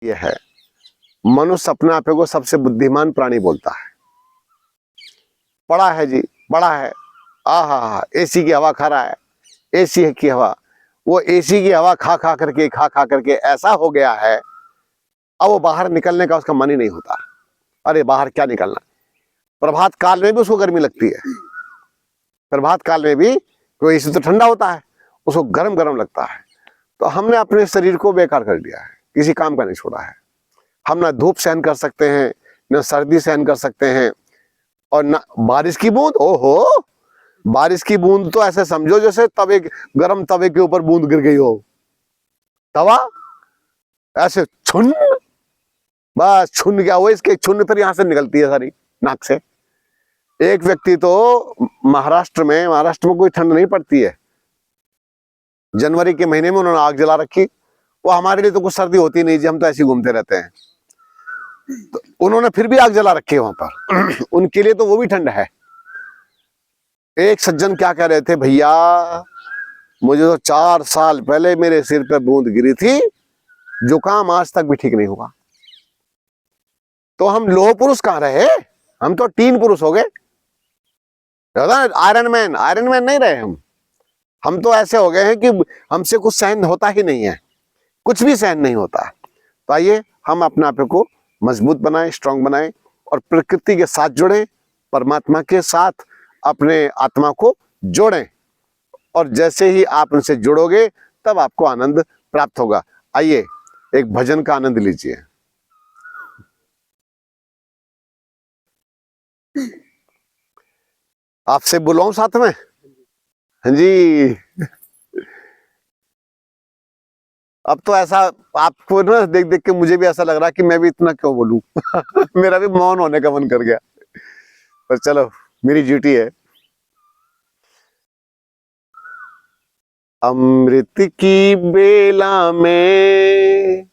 ये है, मनुष्य अपने आप को सबसे बुद्धिमान प्राणी बोलता है। पढ़ा है जी, बड़ा है, आहा एसी की हवा खा रहा है, एसी की हवा, वो एसी की हवा खा खा करके ऐसा हो गया है, अब वो बाहर निकलने का उसका मन ही नहीं होता। अरे बाहर क्या निकलना, प्रभात काल में भी उसको गर्मी लगती है, प्रभात काल में भी, कोई एसी तो ठंडा होता है, उसको गर्म गर्म लगता है। तो हमने अपने शरीर को बेकार कर दिया है, किसी काम का नहीं छोड़ा है। हम ना धूप सहन कर सकते हैं, न सर्दी सहन कर सकते हैं, और ना बारिश की बूंद। ओहो, बारिश की बूंद तो ऐसे समझो जैसे तवे, गरम तवे के ऊपर बूंद गिर गई हो, तवा ऐसे छुन, बस छुन गया वो, इसके छुन फिर यहां से निकलती है सारी नाक से। एक व्यक्ति तो महाराष्ट्र में कोई ठंड नहीं पड़ती है, जनवरी के महीने में उन्होंने आग जला रखी। वो हमारे लिए तो कुछ सर्दी होती नहीं जी, हम तो ऐसे घूमते रहते हैं, तो उन्होंने फिर भी आग जला रखी है वहां पर उनके लिए तो वो भी ठंड है। एक सज्जन क्या कह रहे थे, भैया मुझे तो 4 साल पहले मेरे सिर पे बूंद गिरी थी, जुकाम आज तक भी ठीक नहीं हुआ। तो हम लोह पुरुष कहाँ रहे, हम तो टीन पुरुष हो गए, आयरन मैन नहीं रहे हम तो ऐसे हो गए हैं कि हमसे कुछ सहन होता ही नहीं है, कुछ भी सहन नहीं होता। तो आइए हम अपने आप को मजबूत बनाएं, स्ट्रांग बनाएं, और प्रकृति के साथ जुड़ें, परमात्मा के साथ अपने आत्मा को जोड़ें, और जैसे ही आप उनसे जुड़ोगे तब आपको आनंद प्राप्त होगा। आइए एक भजन का आनंद लीजिए। आपसे बुलाऊं साथ में? हाँ जी। अब तो ऐसा आपको ना देख देख के मुझे भी ऐसा लग रहा है कि मैं भी इतना क्यों बोलूं मेरा भी मौन होने का मन कर गया, पर चलो मेरी ड्यूटी है। अमृत की बेला में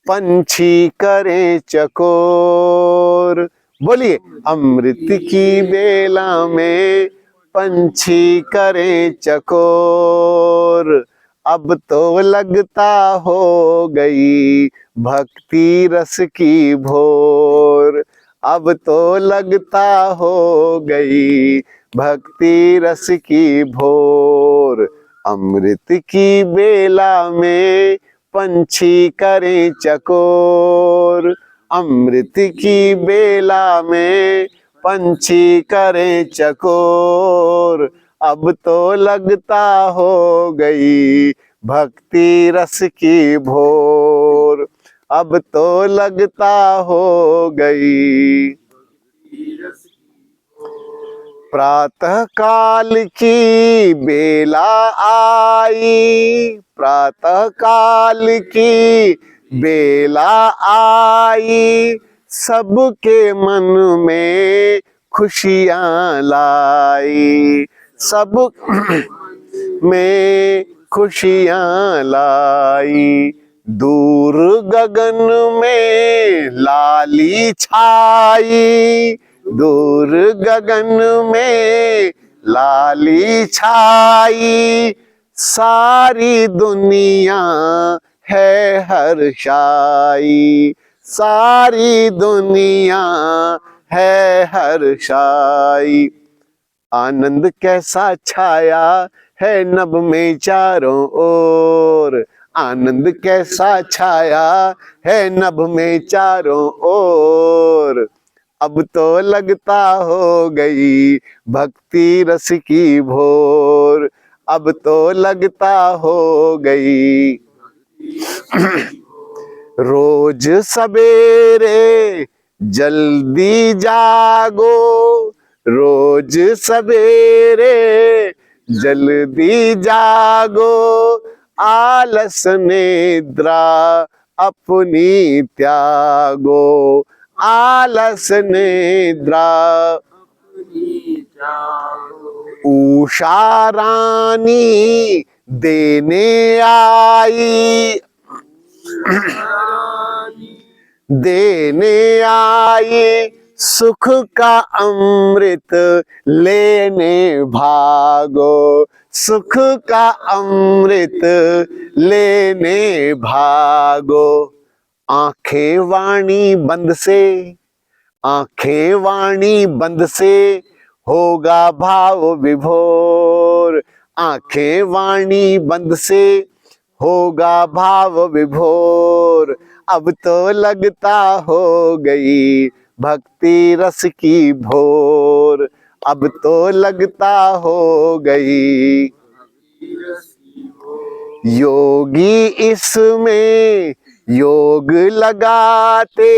पंछी करे चकोर, बोलिए, अमृत की बेला में पंछी करे चकोर, अब तो लगता हो गई भक्ति रस की भोर, अब तो लगता हो गई भक्ति रस की भोर, अमृत की बेला में पंछी करे चकोर, अमृत की बेला में पंछी करे चकोर, अब तो लगता हो गई भक्ति रस की भोर, अब तो लगता हो गई। प्रातः काल की बेला आई, प्रातः काल की बेला आई, सबके मन में खुशियां लाई, सब में खुशियां लाई, दूर गगन में लाली छाई, दूर गगन में लाली छाई, सारी दुनिया है हर्षाई, सारी दुनिया है हर्षाई, आनंद कैसा छाया है नभ में चारों ओर, आनंद कैसा छाया है नभ में चारों ओर, अब तो लगता हो गई भक्ति रस की भोर, अब तो लगता हो गई। रोज सवेरे जल्दी जागो, रोज सवेरे जल्दी जागो, आलस निद्रा अपनी त्यागो, आलस निद्रा उषा रानी देने आई, देने आई, सुख का अमृत लेने भागो, सुख का अमृत लेने भागो, आंखें वाणी बंद से, आंखें वाणी बंद से होगा भाव विभोर। आंखें वाणी बंद से होगा भाव विभोर। अब तो लगता हो गई भक्ति रस की भोर। अब तो लगता हो गई योगी इसमें योग लगाते,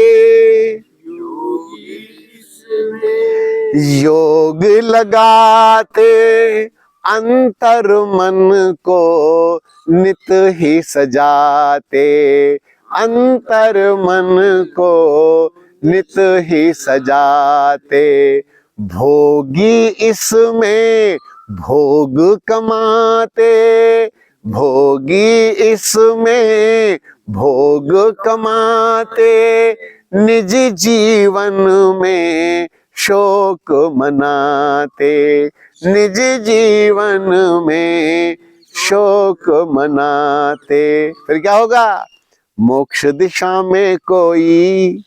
योग लगाते अंतर मन को नित ही सजाते, अंतर मन को नित ही सजाते। भोगी इसमें भोग कमाते, भोगी इसमें भोग कमाते निज जीवन में शोक मनाते, निज जीवन में शोक मनाते। फिर क्या होगा? मोक्ष दिशा में कोई,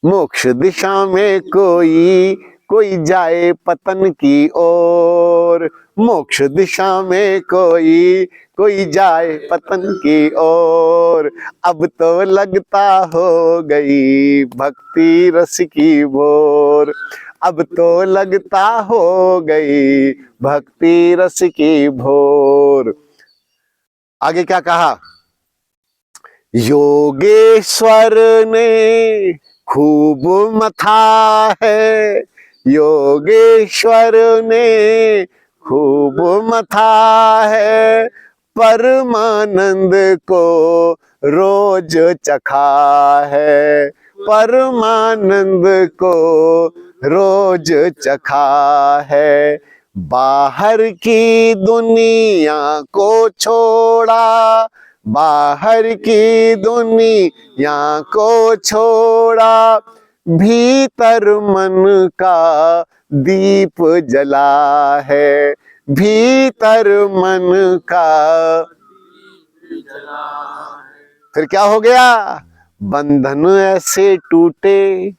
मोक्ष दिशा में कोई, कोई जाए पतन की ओर। मोक्ष दिशा में कोई, कोई जाए पतन की ओर। अब तो लगता हो गई भक्ति रस की भोर। अब तो लगता हो गई भक्ति रस की भोर। आगे क्या कहा? योगेश्वर ने खूब मथा है, योगेश्वर ने खूब मथा है। परमानंद को रोज चखा है, परमानंद को रोज चखा है। बाहर की दुनिया को छोड़ा, बाहर की दुनिया को छोड़ा, भीतर मन का दीप जला है, भीतर मन का जला है। फिर क्या हो गया? बंधन ऐसे टूटे,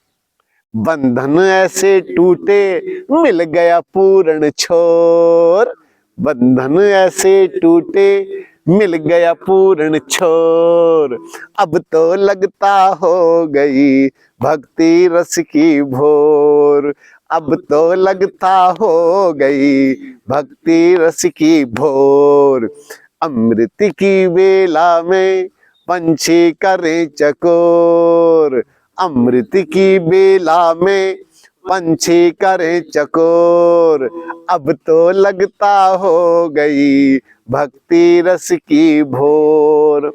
बंधन ऐसे टूटे मिल गया पूर्ण छोर। बंधन ऐसे टूटे मिल गया पूर्ण छोर। अब तो लगता हो गई भक्ति रस की भोर। अब तो लगता हो गई भक्ति रस की भोर। अमृत की बेला में पंछी करें चकोर, अमृत की बेला में पंछी करें चकोर। अब तो लगता हो गई भक्ति रस की भोर।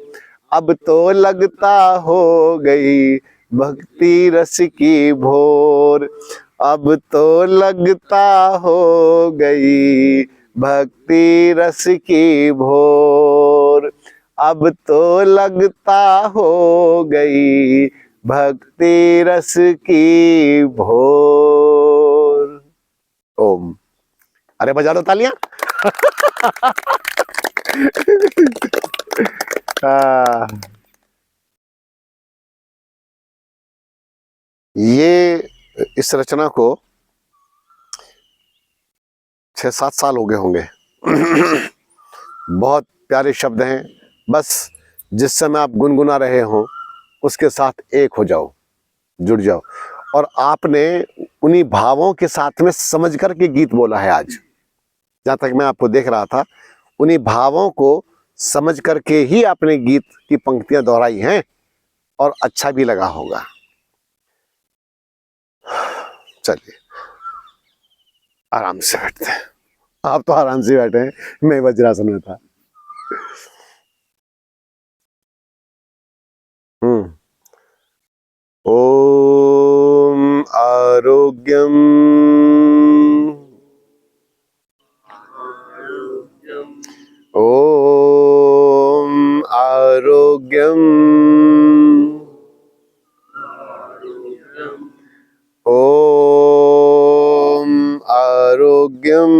अब तो लगता हो गई भक्ति रस की भोर। अब तो लगता हो गई भक्ति रस की भोर। अब तो लगता हो गई भक्ति रस की भोर। ओम। अरे बजा दो तालियां। ये इस रचना को 6-7 साल हो गए होंगे। बहुत प्यारे शब्द हैं। बस जिस समय आप गुनगुना रहे हो उसके साथ एक हो जाओ, जुड़ जाओ। और आपने उन्हीं भावों के साथ में समझ करके गीत बोला है आज। जहाँ तक मैं आपको देख रहा था, उन्हीं भावों को समझ करके ही आपने गीत की पंक्तियां दोहराई हैं और अच्छा भी लगा होगा। चलिए आराम से बैठते हैं। आप तो आराम से बैठे हैं, मैं वज्रासन में था। ओम आरोग्यम, ओम आरोग्यम, ओम आरोग्यम,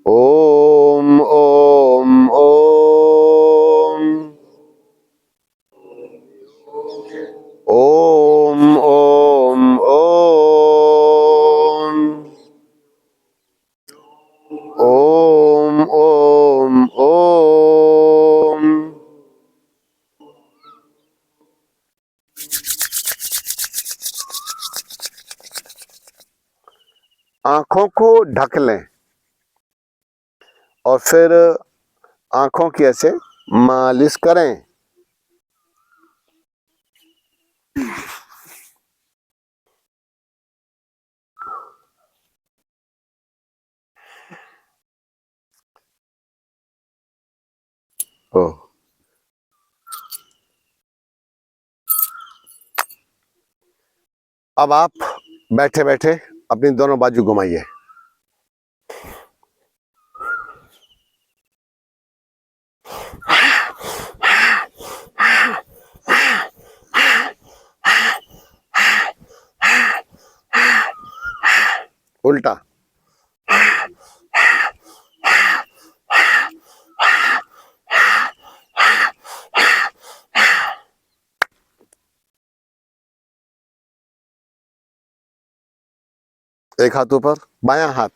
ओम ओम ओम आंखों को ढक लें और फिर आंखों की ऐसे मालिश करें। ओ, अब आप बैठे बैठे अपनी दोनों बाजू घुमाइए। उल्टा। एक हाथ ऊपर, बायां हाथ।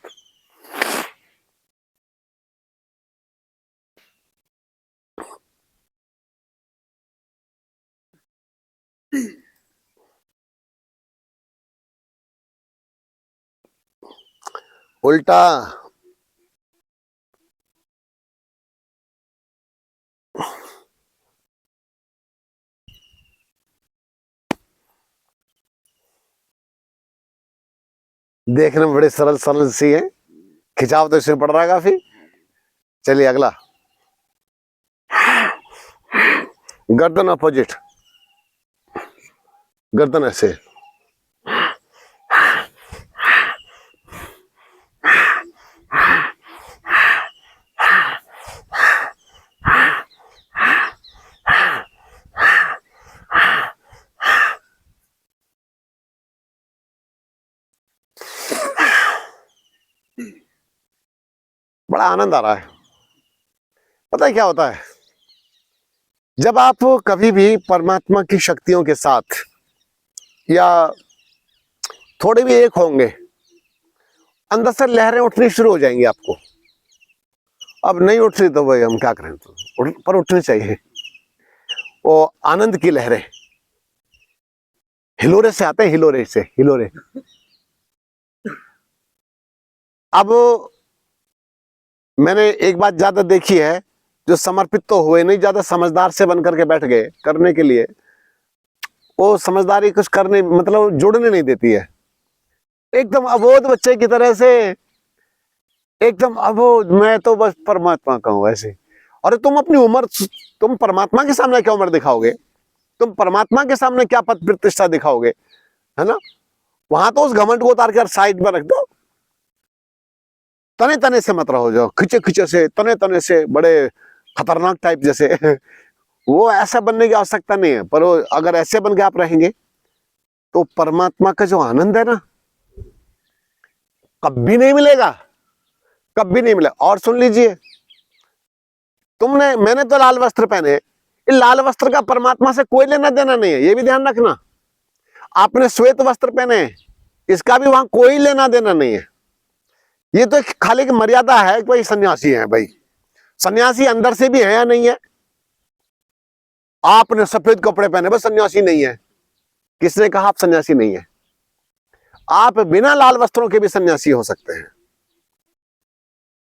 उल्टा। देखने में बड़े सरल सरल सी है, खिंचाव तो इसमें पड़ रहा है काफी। चलिए अगला, गर्दन अपोजिट, गर्दन ऐसे। बड़ा आनंद आ रहा है। पता है क्या होता है, जब आप कभी भी परमात्मा की शक्तियों के साथ या थोड़े भी एक होंगे, अंदर से लहरें उठनी शुरू हो जाएंगी आपको। अब नहीं उठ रही तो भाई हम क्या करें, तो पर उठनी चाहिए। वो आनंद की लहरें हिलोरे से आते हैं, हिलोरे से, हिलोरे। अब मैंने एक बात ज्यादा देखी है, जो समर्पित तो हुए नहीं, ज्यादा समझदार से बन करके बैठ गए करने के लिए, वो समझदारी कुछ करने मतलब जुड़ने नहीं देती है। एकदम अबोध बच्चे की तरह से, एकदम अबोध, मैं तो बस परमात्मा का हूं ऐसे। अरे तुम अपनी उम्र, तुम परमात्मा के सामने क्या उम्र दिखाओगे? तुम परमात्मा के सामने क्या पद प्रतिष्ठा दिखाओगे? है ना? वहां तो उस घमंड को उतार कर साइड में रख दो। तने तने से मत रहो, जाओ खिंचे खिंचे से, तने तने से, बड़े खतरनाक टाइप जैसे। वो ऐसा बनने की आवश्यकता नहीं है, पर वो अगर ऐसे बन के आप रहेंगे तो परमात्मा का जो आनंद है ना, कभी नहीं मिलेगा, कभी नहीं मिलेगा। और सुन लीजिए, तुमने, मैंने तो लाल वस्त्र पहने, इन लाल वस्त्र का परमात्मा से कोई लेना देना नहीं है, ये भी ध्यान रखना। आपने श्वेत वस्त्र पहने, इसका भी वहां कोई लेना देना नहीं है। ये तो खाली की मर्यादा है कि भाई सन्यासी है। भाई सन्यासी अंदर से भी है या नहीं है? आपने सफेद कपड़े पहने बस सन्यासी नहीं है। किसने कहा आप सन्यासी नहीं है? आप बिना लाल वस्त्रों के भी सन्यासी हो सकते हैं।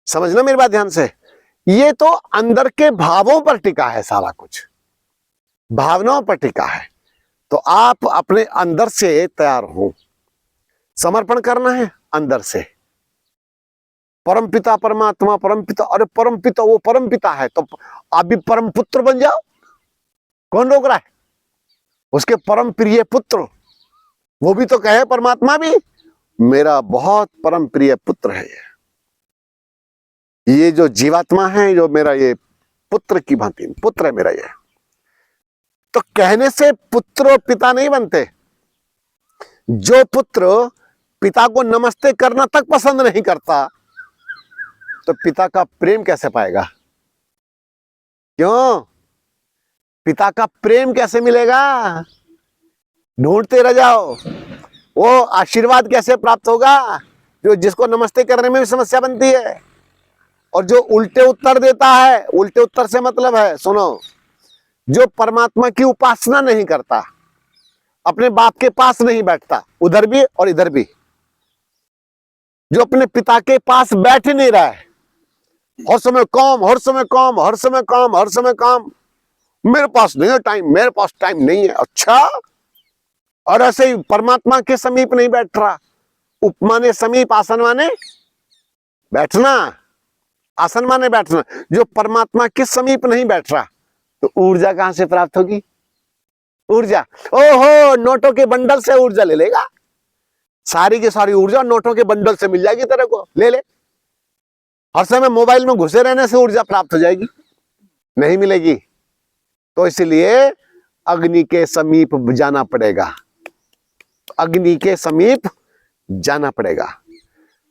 समझना मेरी बात ध्यान से। ये तो अंदर के भावों पर टिका है, सारा कुछ भावनाओं पर टिका है। तो आप अपने अंदर से तैयार हो, समर्पण करना है अंदर से। परम पिता परमात्मा, परम पिता, अरे परम पिता, वो परम पिता है तो आप भी परम पुत्र बन जाओ। कौन रोक रहा है? उसके परम प्रिय पुत्र, वो भी तो कहे परमात्मा भी, मेरा बहुत परम प्रिय पुत्र है ये जो जीवात्मा है, जो मेरा ये पुत्र की भांति पुत्र है मेरा ये। तो कहने से पुत्र और पिता नहीं बनते। जो पुत्र पिता को नमस्ते करना तक पसंद नहीं करता, तो पिता का प्रेम कैसे पाएगा? क्यों? पिता का प्रेम कैसे मिलेगा? ढूंढते रह जाओ। वो आशीर्वाद कैसे प्राप्त होगा जो जिसको नमस्ते करने में भी समस्या बनती है? और जो उल्टे उत्तर देता है, उल्टे उत्तर से मतलब है, सुनो, जो परमात्मा की उपासना नहीं करता, अपने बाप के पास नहीं बैठता, उधर भी और इधर भी, जो अपने पिता के पास बैठ नहीं रहा है, हर समय काम, हर समय काम, हर समय काम, हर समय काम, मेरे पास नहीं है टाइम, मेरे पास टाइम नहीं है। अच्छा, और ऐसे ही परमात्मा के समीप नहीं बैठ रहा। उपमाने समीप, आसन माने बैठना, आसन माने बैठना। जो परमात्मा के समीप नहीं बैठ रहा, तो ऊर्जा कहां से प्राप्त होगी? ऊर्जा, ओहो, नोटों के बंडल से ऊर्जा ले लेगा। सारी की सारी ऊर्जा नोटों के बंडल से मिल जाएगी तेरे को, ले ले। हर समय मोबाइल में घुसे रहने से ऊर्जा प्राप्त हो जाएगी? नहीं मिलेगी। तो इसलिए अग्नि के समीप जाना पड़ेगा, अग्नि के समीप जाना पड़ेगा।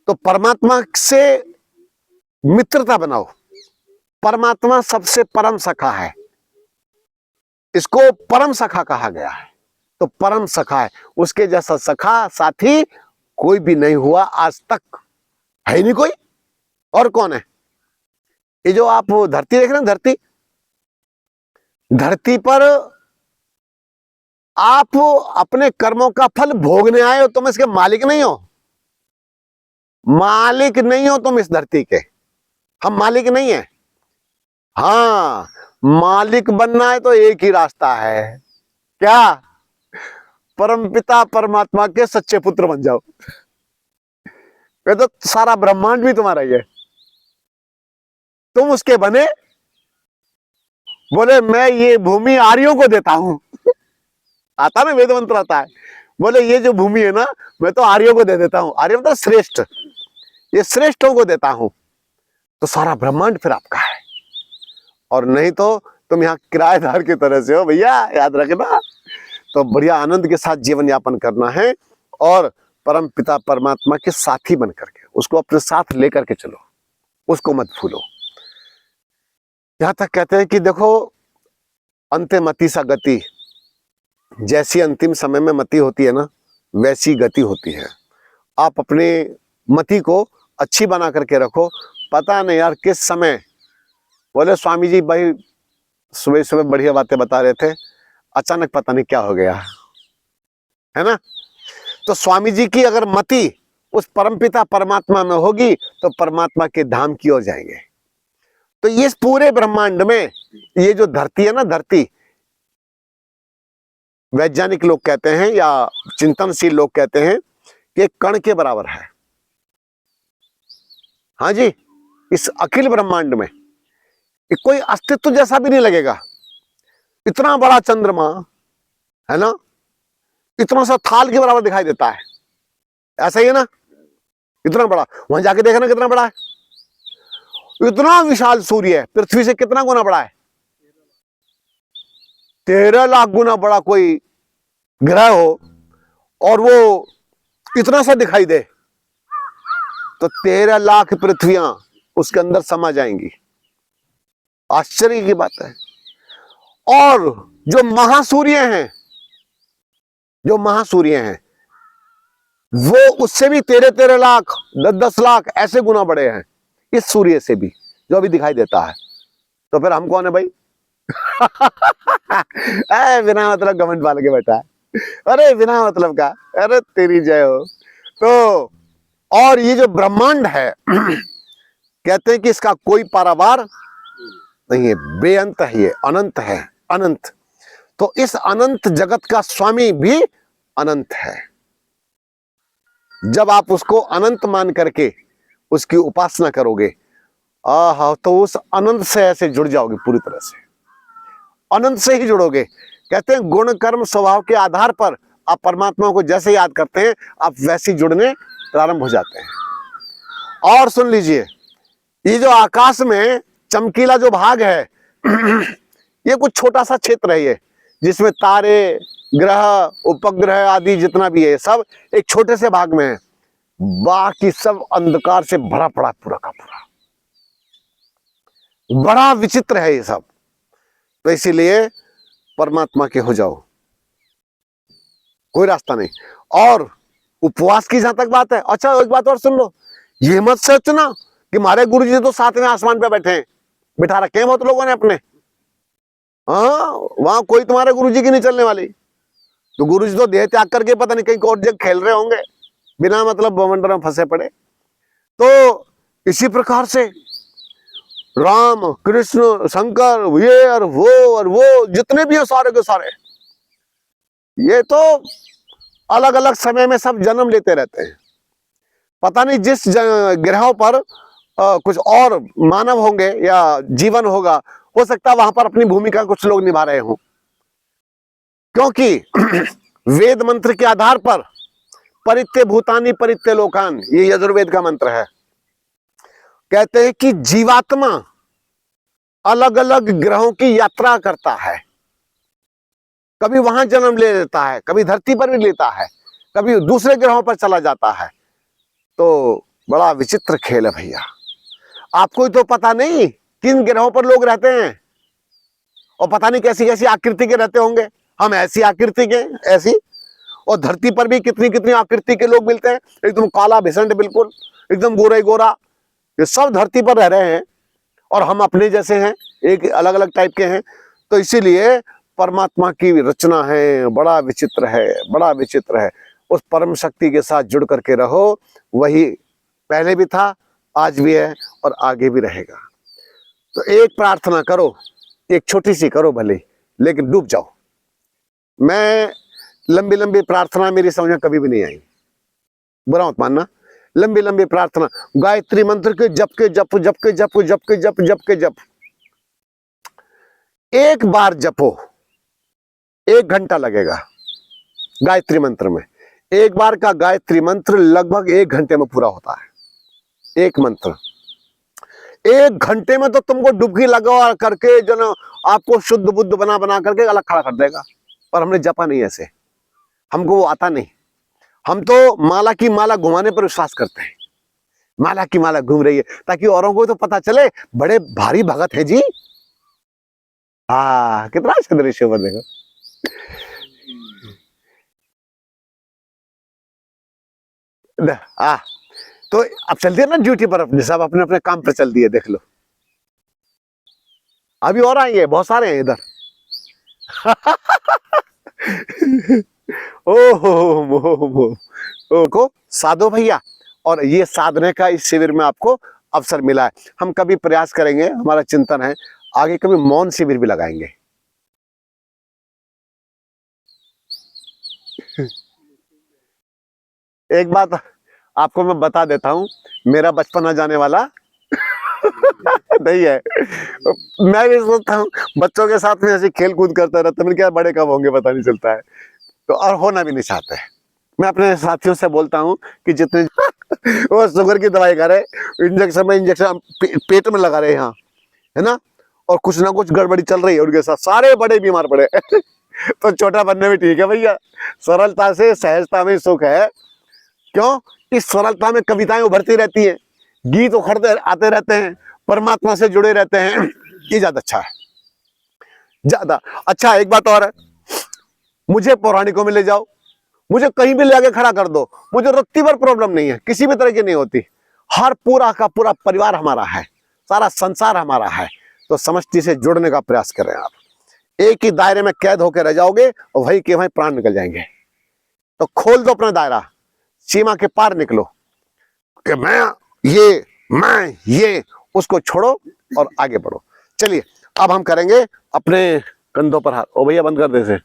तो परमात्मा से मित्रता बनाओ। परमात्मा सबसे परम सखा है, इसको परम सखा कहा गया है। तो परम सखा है, उसके जैसा सखा साथी कोई भी नहीं हुआ आज तक, है नहीं कोई। और कौन है? ये जो आप धरती देख रहे हैं, धरती, धरती पर आप अपने कर्मों का फल भोगने आए हो, तुम इसके मालिक नहीं हो। मालिक नहीं हो तुम इस धरती के, हम मालिक नहीं है। हाँ, मालिक बनना है तो एक ही रास्ता है, क्या? परमपिता परमात्मा के सच्चे पुत्र बन जाओ। ये तो सारा ब्रह्मांड भी तुम्हारा ही है, तुम उसके बने। बोले मैं ये भूमि आर्यों को देता हूं, आता ना, वेद मंत्र आता है। बोले ये जो भूमि है ना, मैं तो आर्यों को दे देता हूं। आर्य मतलब श्रेष्ठ, ये श्रेष्ठों को देता हूं। तो सारा ब्रह्मांड फिर आपका है। और नहीं तो तुम यहाँ किराएदार की तरह से हो भैया, याद रखना। तो बढ़िया आनंद के साथ जीवन यापन करना है, और परम पिता परमात्मा के साथी बन करके उसको अपने साथ लेकर के चलो, उसको मत भूलो। यहां तक कहते हैं कि देखो, अंते मति सा गति, जैसी अंतिम समय में मति होती है ना, वैसी गति होती है। आप अपने मति को अच्छी बना करके रखो। पता नहीं यार किस समय, बोले स्वामी जी भाई सुबह सुबह बढ़िया बातें बता रहे थे, अचानक पता नहीं क्या हो गया, है ना। तो स्वामी जी की अगर मति उस परमपिता परमात्मा में होगी तो परमात्मा के धाम की ओर जाएंगे। तो ये पूरे ब्रह्मांड में ये जो धरती है ना, धरती, वैज्ञानिक लोग कहते हैं या चिंतनशील लोग कहते हैं कि कण के बराबर है। हाँ जी, इस अखिल ब्रह्मांड में कोई अस्तित्व जैसा भी नहीं लगेगा। इतना बड़ा चंद्रमा है ना, इतना सा थाल के बराबर दिखाई देता है, ऐसा ही है ना, इतना बड़ा। वहां जाके देखना कितना बड़ा है, इतना विशाल सूर्य है, पृथ्वी से कितना गुना बड़ा है? 13 लाख गुना बड़ा कोई ग्रह हो और वो इतना सा दिखाई दे, तो 13 लाख पृथ्वियां उसके अंदर समा जाएंगी। आश्चर्य की बात है। और जो महासूर्य हैं, जो महासूर्य हैं, वो उससे भी 13-13 लाख, 10-10 लाख ऐसे गुना बड़े हैं इस सूर्य से भी, जो अभी दिखाई देता है। तो फिर हम कौन है भाई? बिना मतलब घमंड वाले के बैठा है, अरे बिना मतलब का, अरे तेरी जय हो। तो और ये जो ब्रह्मांड है कहते हैं कि इसका कोई पारावार नहीं है, बेअंत है, ये अनंत है, अनंत। तो इस अनंत जगत का स्वामी भी अनंत है। जब आप उसको अनंत मान करके उसकी उपासना करोगे, आहा, तो उस अनंत से ऐसे जुड़ जाओगे, पूरी तरह से अनंत से ही जुड़ोगे। कहते हैं गुण कर्म स्वभाव के आधार पर आप परमात्मा को जैसे याद करते हैं, आप वैसे जुड़ने प्रारंभ हो जाते हैं। और सुन लीजिए, ये जो आकाश में चमकीला जो भाग है ये कुछ छोटा सा क्षेत्र है, ये जिसमें तारे, ग्रह, उपग्रह आदि जितना भी है सब एक छोटे से भाग में है। बाकी सब अंधकार से भरा पड़ा, पूरा का पूरा। बड़ा विचित्र है ये सब। तो इसीलिए परमात्मा के हो जाओ, कोई रास्ता नहीं। और उपवास की जहां तक बात है, अच्छा एक बात और सुन लो, ये मत सोचना कि हमारे गुरु जी तो 7वें आसमान पे बैठे हैं, बिठा रखे हैं बहुत लोगों ने अपने। हाँ, वहां कोई तुम्हारे गुरु जी की नहीं चलने वाली। तो गुरु जी तो देह त्याग करके पता नहीं कहीं और जगह खेल रहे होंगे, बिना मतलब बवंडर में फंसे पड़े। तो इसी प्रकार से राम कृष्ण शंकर ये और वो जितने भी हैं सारे के सारे, ये तो अलग अलग समय में सब जन्म लेते रहते हैं। पता नहीं जिस ग्रहों पर कुछ और मानव होंगे या जीवन होगा, हो सकता है वहां पर अपनी भूमिका कुछ लोग निभा रहे हों, क्योंकि वेद मंत्र के आधार पर परित्य भूतानि परित्य लोकान, ये यजुर्वेद का मंत्र है। कहते हैं कि जीवात्मा अलग अलग ग्रहों की यात्रा करता है, कभी वहां जन्म ले लेता है, कभी धरती पर भी लेता है, कभी दूसरे ग्रहों पर चला जाता है। तो बड़ा विचित्र खेल है भैया। आपको तो पता नहीं किन ग्रहों पर लोग रहते हैं, और पता नहीं कैसी कैसी आकृति के रहते होंगे। हम ऐसी आकृति के ऐसी, और धरती पर भी कितनी कितनी आकृति के लोग मिलते हैं, एकदम काला भिसंड, बिल्कुल एकदम गोरा ही गोरा। ये सब धरती पर रह रहे हैं और हम अपने जैसे हैं, एक अलग अलग टाइप के हैं। तो इसीलिए परमात्मा की रचना है, बड़ा विचित्र है, बड़ा विचित्र है। उस परम शक्ति के साथ जुड़ करके रहो, वही पहले भी था, आज भी है और आगे भी रहेगा। तो एक प्रार्थना करो, एक छोटी सी करो भले, लेकिन डूब जाओ। मैं लंबी लंबी प्रार्थना मेरी समझ में कभी भी नहीं आई, बुरा मत मानना। लंबी लंबी प्रार्थना, गायत्री मंत्र के जप के जप, जप के जप, जप के जप, जप के जप, एक बार जपो 1 घंटा लगेगा। गायत्री मंत्र में एक बार का गायत्री मंत्र लगभग 1 घंटे में पूरा होता है। एक मंत्र 1 घंटे में तो तुमको डुबकी लगा करके जो ना आपको शुद्ध बुद्ध बना बना करके अलग खड़ा कर देगा। पर हमने जपा नहीं ऐसे, हमको वो आता नहीं। हम तो माला की माला घुमाने पर विश्वास करते हैं। माला की माला घूम रही है ताकि औरों को तो पता चले बड़े भारी भगत है जी। कितना अच्छा दृश्य पर देखो। तो अब चल दिए ना ड्यूटी पर, अपने सब अपने अपने काम पर चल दिए। देख लो अभी और आएंगे, बहुत सारे हैं इधर। ओहो को साधो भैया, और ये साधने का इस शिविर में आपको अवसर मिला है। हम कभी प्रयास करेंगे, हमारा चिंतन है आगे कभी मौन शिविर भी लगाएंगे। एक बात आपको मैं बता देता हूं, मेरा बचपन न जाने वाला नहीं है। मैं भी सोचता हूँ बच्चों के साथ में ऐसे खेल कूद करता रहता, मैंने क्या बड़े कब होंगे पता नहीं चलता है। तो और होना भी नहीं चाहते। मैं अपने साथियों से बोलता हूँ कि जितने वो शुगर की दवाई खा रहे, इंजेक्शन में इंजेक्शन पेट में लगा रहे यहाँ, है ना, और कुछ ना कुछ गड़बड़ी चल रही है उनके साथ, सारे बड़े बीमार पड़े। तो छोटा बनने में ठीक है भैया, सरलता से सहजता में सुख है। क्यों? इस सरलता में कविताएं उभरती रहती हैं, गीत उखड़ते आते रहते हैं, परमात्मा से जुड़े रहते हैं। ये ज्यादा अच्छा है, ज्यादा अच्छा। एक बात और है, मुझे पौराणिकों में ले जाओ, मुझे कहीं भी ले आके खड़ा कर दो, मुझे रत्ती भर प्रॉब्लम नहीं है, किसी भी तरह की नहीं होती। हर पूरा का पूरा परिवार हमारा है, सारा संसार हमारा है। तो समष्टि से जुड़ने का प्रयास करें आप। एक ही दायरे में कैद होकर रह जाओगे और वही के वहीं प्राण निकल जाएंगे। तो खोल दो अपना दायरा, सीमा के पार निकलो कि मैं ये उसको छोड़ो और आगे बढ़ो। चलिए अब हम करेंगे अपने कंधों पर हाथ। ओ भैया बंद कर दे से।